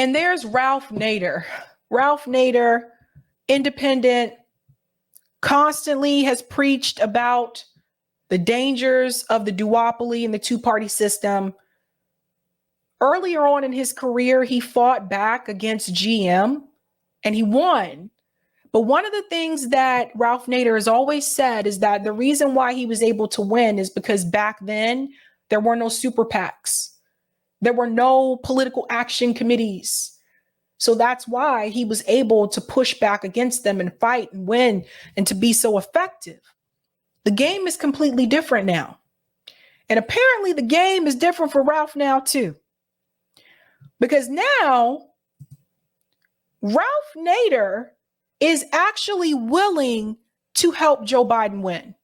And there's Ralph Nader. Ralph Nader, independent, constantly has preached about the dangers of the duopoly and the two-party system. Earlier on in his career, he fought back against GM and he won. But one of the things that Ralph Nader has always said is that the reason why he was able to win is because back then there were no super PACs. There were no political action committees. So that's why he was able to push back against them and fight and win and to be so effective. The game is completely different now. And apparently the game is different for Ralph now too. Because now Ralph Nader is actually willing to help Joe Biden win.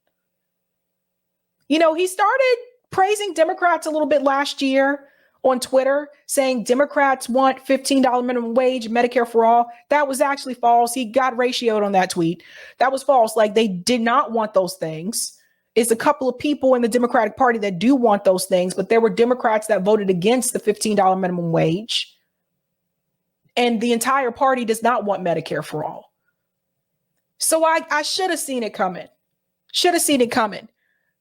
You know, he started praising Democrats a little bit last year on Twitter, saying Democrats want $15 minimum wage, Medicare for all. That was actually false. He got ratioed on that tweet. That was false. Like, they did not want those things. It's a couple of people in the Democratic Party that do want those things, but there were Democrats that voted against the $15 minimum wage. And the entire party does not want Medicare for all. So I should have seen it coming. Should have seen it coming.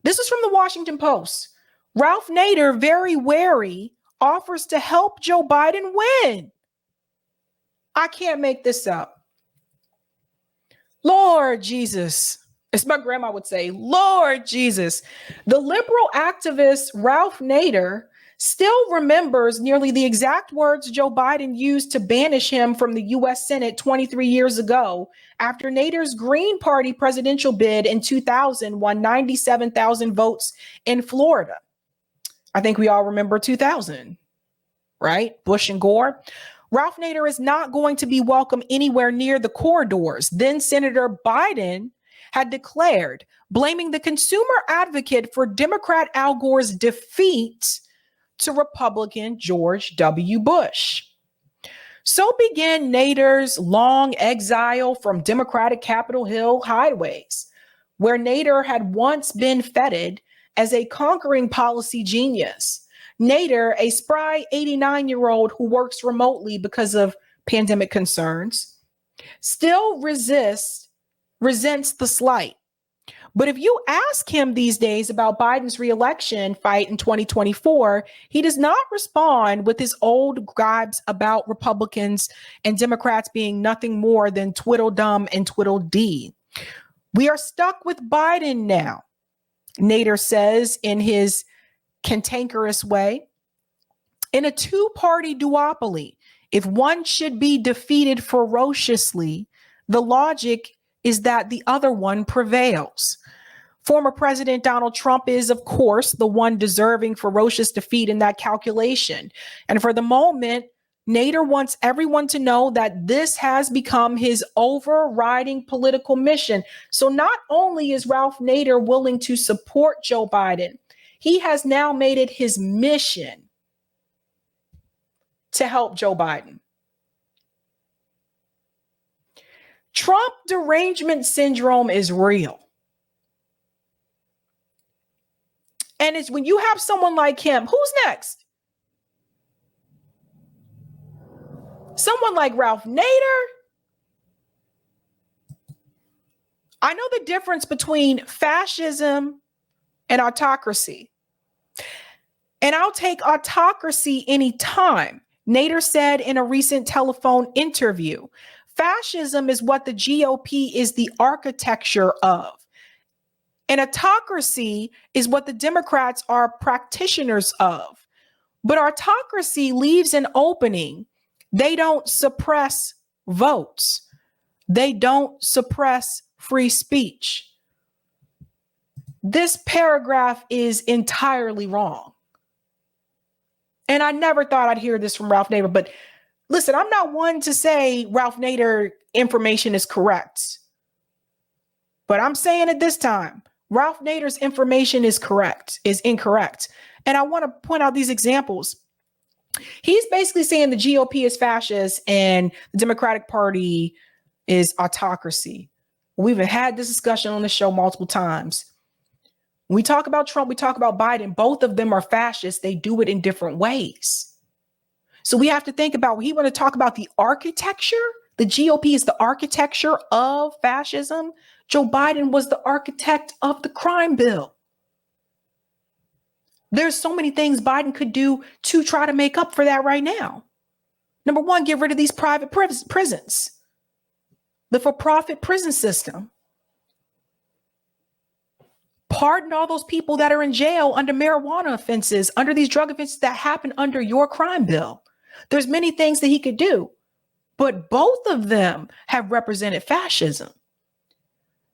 This is from the Washington Post. Ralph Nader, very wary, offers to help Joe Biden win. I can't make this up. Lord Jesus. As my grandma would say, Lord Jesus. The liberal activist Ralph Nader still remembers nearly the exact words Joe Biden used to banish him from the U.S. Senate 23 years ago after Nader's Green Party presidential bid in 2000 won 97,000 votes in Florida. I think we all remember 2000, right? Bush and Gore. Ralph Nader is not going to be welcome anywhere near the corridors. Then Senator Biden had declared, blaming the consumer advocate for Democrat Al Gore's defeat to Republican George W. Bush. So began Nader's long exile from Democratic Capitol Hill highways, where Nader had once been feted as a conquering policy genius. Nader, a spry 89-year-old who works remotely because of pandemic concerns, still resents the slight. But if you ask him these days about Biden's reelection fight in 2024, he does not respond with his old gripes about Republicans and Democrats being nothing more than twiddledum and twiddledee. We are stuck with Biden now, Nader says in his cantankerous way. In a two-party duopoly, if one should be defeated ferociously, the logic is that the other one prevails. Former President Donald Trump is, of course, the one deserving ferocious defeat in that calculation. And for the moment, Nader wants everyone to know that this has become his overriding political mission. So not only is Ralph Nader willing to support Joe Biden, he has now made it his mission to help Joe Biden. Trump derangement syndrome is real. And it's when you have someone like him, who's next? Someone like Ralph Nader? I know the difference between fascism and autocracy. And I'll take autocracy anytime. Nader said in a recent telephone interview, fascism is what the GOP is the architecture of. And autocracy is what the Democrats are practitioners of. But autocracy leaves an opening. They don't suppress votes. They don't suppress free speech. This paragraph is entirely wrong. And I never thought I'd hear this from Ralph Nader, but listen, I'm not one to say Ralph Nader information is correct. But I'm saying it this time. Ralph Nader's information is incorrect. And I want to point out these examples. He's basically saying the GOP is fascist and the Democratic Party is autocracy. We've had this discussion on the show multiple times. When we talk about Trump, we talk about Biden. Both of them are fascists. They do it in different ways. So we have to think about, we want to talk about the architecture. The GOP is the architecture of fascism. Joe Biden was the architect of the crime bill. There's so many things Biden could do to try to make up for that right now. Number one, get rid of these private prisons, the for-profit prison system. Pardon all those people that are in jail under marijuana offenses, under these drug offenses that happen under your crime bill. There's many things that he could do, but both of them have represented fascism.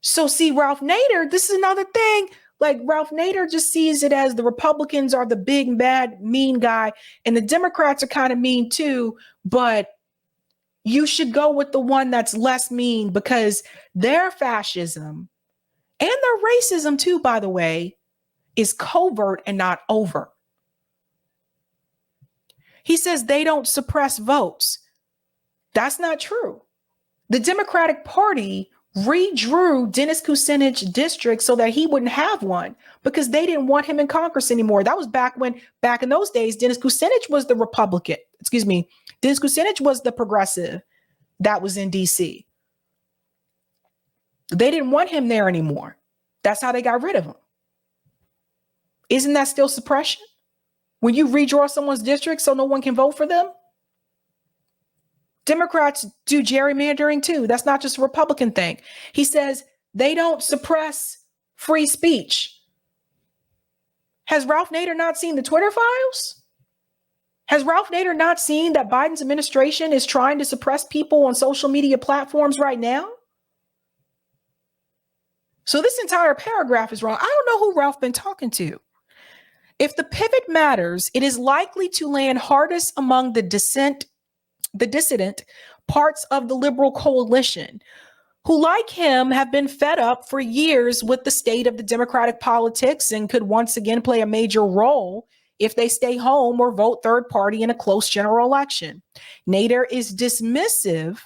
So see, Ralph Nader, this is another thing. Like Ralph Nader just sees it as the Republicans are the big, bad, mean guy, and the Democrats are kind of mean too, but you should go with the one that's less mean because their fascism and their racism too, by the way, is covert and not overt. He says they don't suppress votes. That's not true. The Democratic Party redrew Dennis Kucinich district so that he wouldn't have one because they didn't want him in Congress anymore. That was back in those days, Dennis Kucinich was the Republican. Dennis Kucinich was the progressive that was in DC. They didn't want him there anymore. That's how they got rid of him. Isn't that still suppression? When you redraw someone's district so no one can vote for them? Democrats do gerrymandering too. That's not just a Republican thing. He says they don't suppress free speech. Has Ralph Nader not seen the Twitter files? Has Ralph Nader not seen that Biden's administration is trying to suppress people on social media platforms right now? So this entire paragraph is wrong. I don't know who Ralph been talking to. If the pivot matters, it is likely to land hardest among the dissident parts of the liberal coalition, who, like him, have been fed up for years with the state of the Democratic politics and could once again play a major role if they stay home or vote third party in a close general election. Nader is dismissive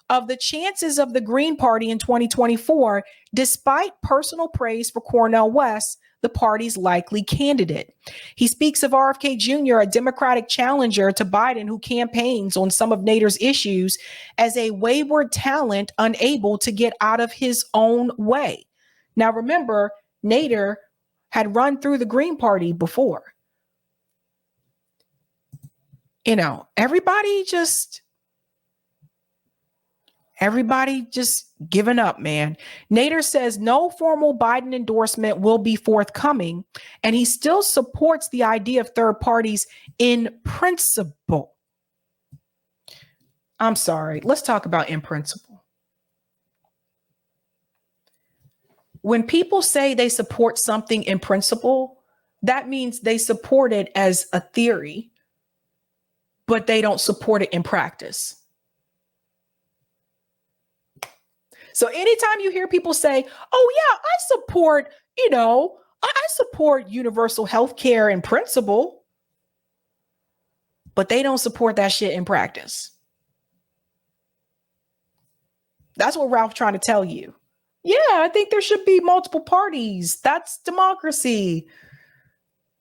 of the chances of the Green Party in 2024, despite personal praise for Cornel West, the party's likely candidate. He speaks of RFK Jr., a Democratic challenger to Biden who campaigns on some of Nader's issues, as a wayward talent unable to get out of his own way. Now, remember, Nader had run through the Green Party before. You know, everybody just giving up, man. Nader says no formal Biden endorsement will be forthcoming, and he still supports the idea of third parties in principle. I'm sorry. Let's talk about in principle. When people say they support something in principle, that means they support it as a theory, but they don't support it in practice. So anytime you hear people say, oh yeah, I support universal health care in principle, but they don't support that shit in practice. That's what Ralph's trying to tell you. Yeah, I think there should be multiple parties. That's democracy.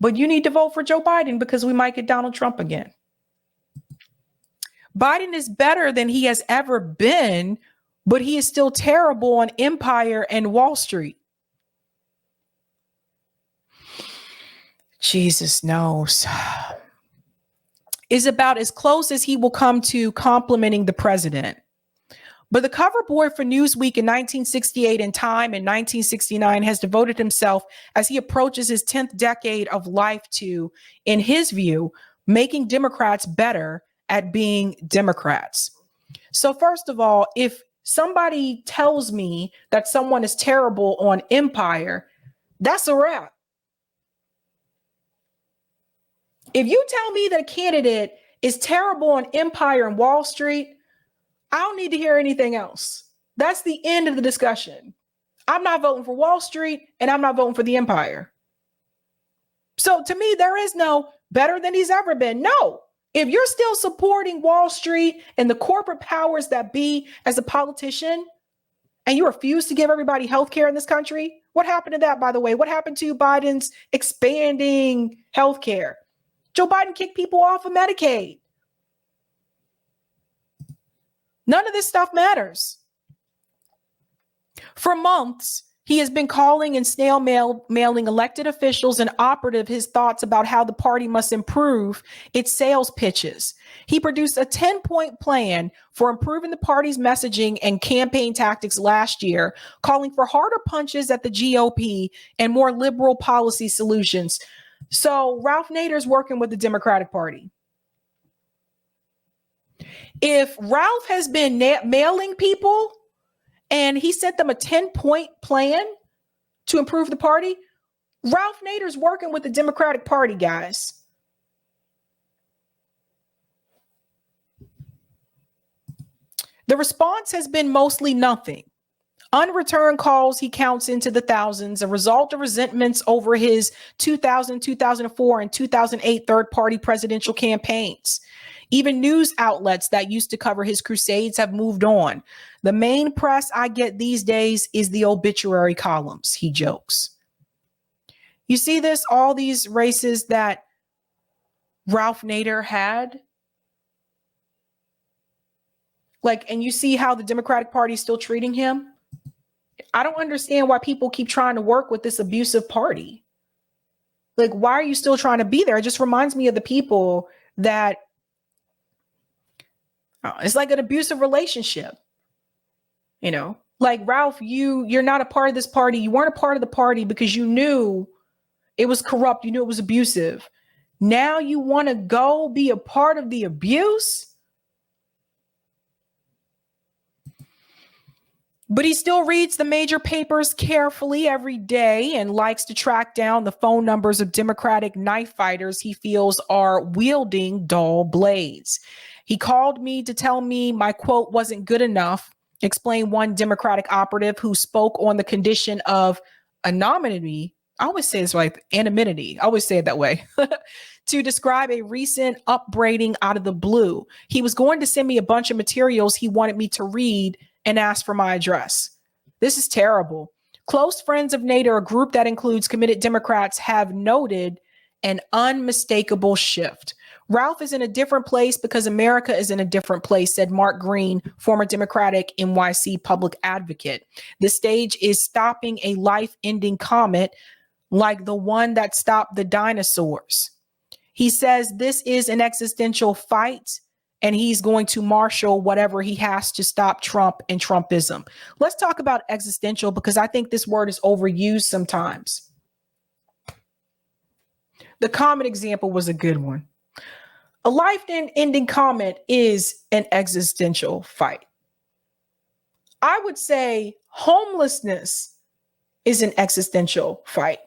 But you need to vote for Joe Biden because we might get Donald Trump again. Biden is better than he has ever been, but he is still terrible on Empire and Wall Street. Jesus knows. Is about as close as he will come to complimenting the president. But the cover boy for Newsweek in 1968 and Time in 1969 has devoted himself as he approaches his 10th decade of life to, in his view, making Democrats better at being Democrats. So first of all, if somebody tells me that someone is terrible on Empire, that's a wrap. If you tell me that a candidate is terrible on Empire and Wall Street, I don't need to hear anything else. That's the end of the discussion. I'm not voting for Wall Street and I'm not voting for the Empire. So to me, there is no better than he's ever been. No. If you're still supporting Wall Street and the corporate powers that be as a politician, and you refuse to give everybody health care in this country, what happened to that, by the way? What happened to Biden's expanding health care? Joe Biden kicked people off of Medicaid. None of this stuff matters. For months, he has been calling and mailing elected officials and operatives his thoughts about how the party must improve its sales pitches. He produced a 10-point plan for improving the party's messaging and campaign tactics last year, calling for harder punches at the GOP and more liberal policy solutions. So Ralph Nader's working with the Democratic Party. If Ralph has been mailing people and he sent them a 10-point plan to improve the party, Ralph Nader's working with the Democratic Party, guys. The response has been mostly nothing. Unreturned calls he counts into the thousands, a result of resentments over his 2000, 2004, and 2008 third-party presidential campaigns. Even news outlets that used to cover his crusades have moved on. The main press I get these days is the obituary columns, he jokes. You see this, all these races that Ralph Nader had? And you see how the Democratic Party is still treating him? I don't understand why people keep trying to work with this abusive party. Why are you still trying to be there? It just reminds me of the people that it's like an abusive relationship. Ralph, you're not a part of this party. You weren't a part of the party because you knew it was corrupt. You knew it was abusive. Now you want to go be a part of the abuse? But he still reads the major papers carefully every day and likes to track down the phone numbers of Democratic knife fighters he feels are wielding dull blades. He called me to tell me my quote wasn't good enough, explained one Democratic operative who spoke on the condition of anonymity. I always say this like anonymity. I always say it that way. To describe a recent upbraiding out of the blue. He was going to send me a bunch of materials he wanted me to read and ask for my address. This is terrible. Close friends of Nader, a group that includes committed Democrats, have noted an unmistakable shift. Ralph is in a different place because America is in a different place, said Mark Green, former Democratic NYC public advocate. The stage is stopping a life-ending comet like the one that stopped the dinosaurs. He says this is an existential fight, and he's going to marshal whatever he has to stop Trump and Trumpism. Let's talk about existential because I think this word is overused sometimes. The comet example was a good one. A life-ending comet is an existential fight. I would say homelessness is an existential fight.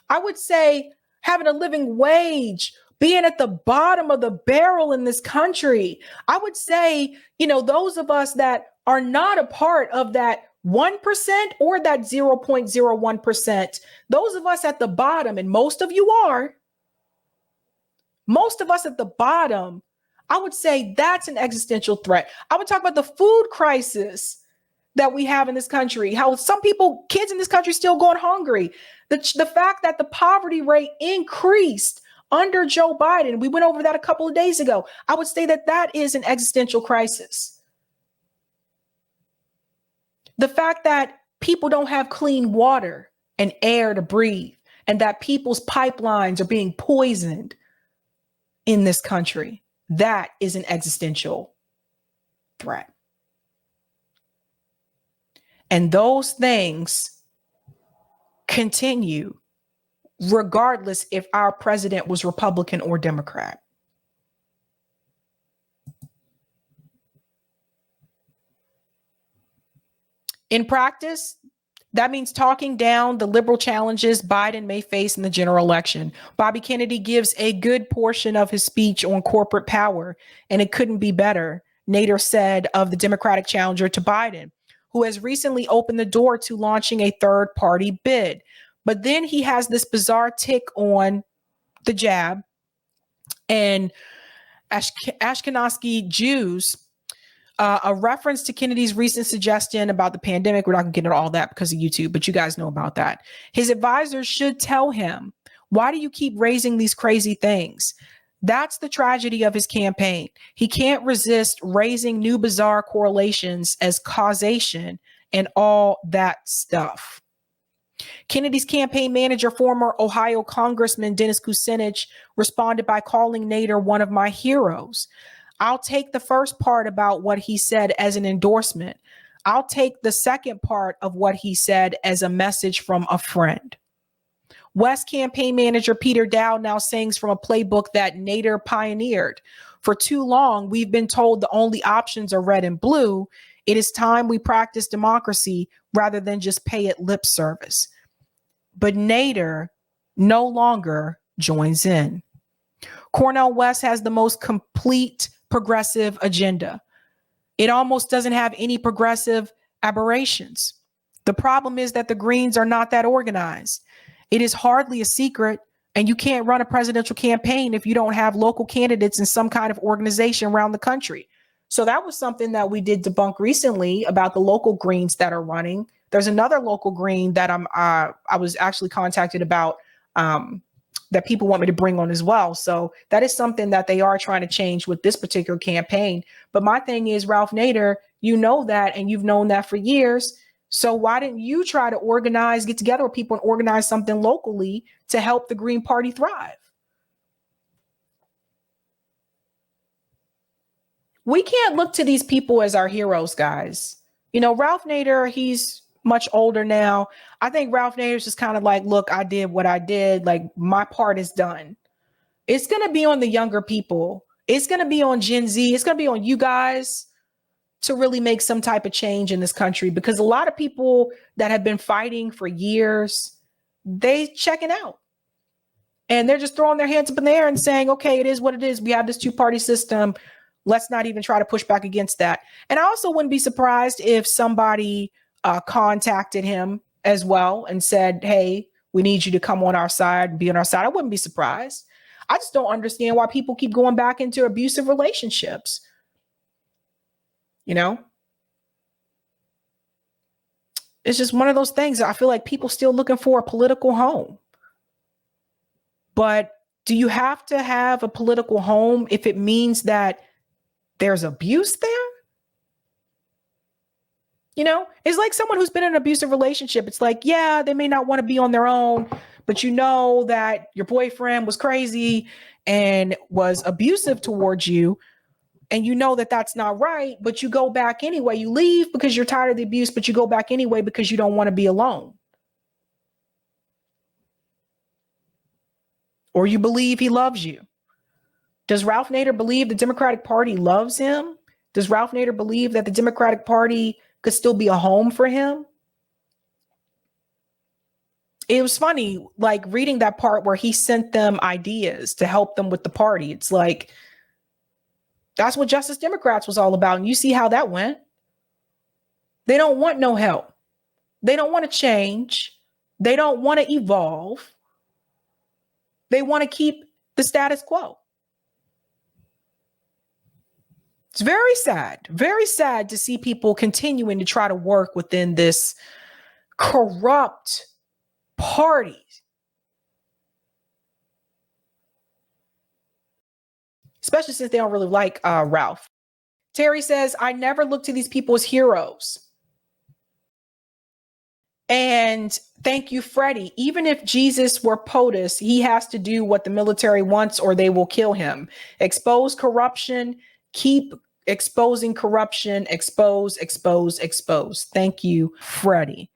I would say having a living wage, being at the bottom of the barrel in this country. I would say, those of us that are not a part of that 1% or that 0.01%, those of us at the bottom, and most of you are, most of us at the bottom, I would say that's an existential threat. I would talk about the food crisis that we have in this country, how some kids in this country still going hungry. The fact that the poverty rate increased under Joe Biden. We went over that a couple of days ago. I would say that is an existential crisis. The fact that people don't have clean water and air to breathe, and that people's pipelines are being poisoned in this country, that is an existential threat. And those things continue regardless if our president was Republican or Democrat. In practice, that means talking down the liberal challenges Biden may face in the general election. Bobby Kennedy gives a good portion of his speech on corporate power, and it couldn't be better, Nader said of the Democratic challenger to Biden, who has recently opened the door to launching a third-party bid. But then he has this bizarre tick on the jab and Ashkenazi Jews, a reference to Kennedy's recent suggestion about the pandemic. We're not going to get into all that because of YouTube, but you guys know about that. His advisors should tell him, why do you keep raising these crazy things? That's the tragedy of his campaign. He can't resist raising new bizarre correlations as causation and all that stuff. Kennedy's campaign manager, former Ohio Congressman Dennis Kucinich, responded by calling Nader one of my heroes. I'll take the first part about what he said as an endorsement. I'll take the second part of what he said as a message from a friend. West campaign manager Peter Dow now sings from a playbook that Nader pioneered. For too long, we've been told the only options are red and blue. It is time we practice democracy rather than just pay it lip service. But Nader no longer joins in. Cornel West has the most complete progressive agenda. It almost doesn't have any progressive aberrations. The problem is that the Greens are not that organized. It is hardly a secret, and you can't run a presidential campaign if you don't have local candidates in some kind of organization around the country. So that was something that we did debunk recently about the local Greens that are running. There's another local Green that I was actually contacted about that people want me to bring on as well. So that is something that they are trying to change with this particular campaign. But my thing is, Ralph Nader, you know that, and you've known that for years. So why didn't you try to get together with people and organize something locally to help the Green Party thrive? We can't look to these people as our heroes, guys. You know, Ralph Nader, he's much older now. I think Ralph Nader's just kind of like, look, I did what I did. Like, my part is done. It's going to be on the younger people. It's going to be on Gen Z. It's going to be on you guys to really make some type of change in this country, because a lot of people that have been fighting for years, they checking out. And they're just throwing their hands up in the air and saying, okay, it is what it is. We have this two-party system. Let's not even try to push back against that. And I also wouldn't be surprised if somebody contacted him as well and said, hey, we need you to come on our side, be on our side. I wouldn't be surprised. I just don't understand why people keep going back into abusive relationships. You know, it's just one of those things. I feel like people still looking for a political home. But do you have to have a political home if it means that there's abuse there? You know, it's like someone who's been in an abusive relationship. It's like, yeah, they may not want to be on their own, but you know that your boyfriend was crazy and was abusive towards you. And you know that that's not right, but you go back anyway. You leave because you're tired of the abuse, but you go back anyway because you don't want to be alone. Or you believe he loves you. Does Ralph Nader believe the Democratic Party loves him? Does Ralph Nader believe that the Democratic Party could still be a home for him? It was funny, like reading that part where he sent them ideas to help them with the party. It's like, that's what Justice Democrats was all about. And you see how that went. They don't want no help. They don't want to change. They don't want to evolve. They want to keep the status quo. It's very sad to see people continuing to try to work within this corrupt party. Especially since they don't really like Ralph. Terry says, I never look to these people as heroes. And thank you, Freddie. Even if Jesus were POTUS, he has to do what the military wants or they will kill him. Expose corruption, keep exposing corruption, expose. Thank you, Freddie.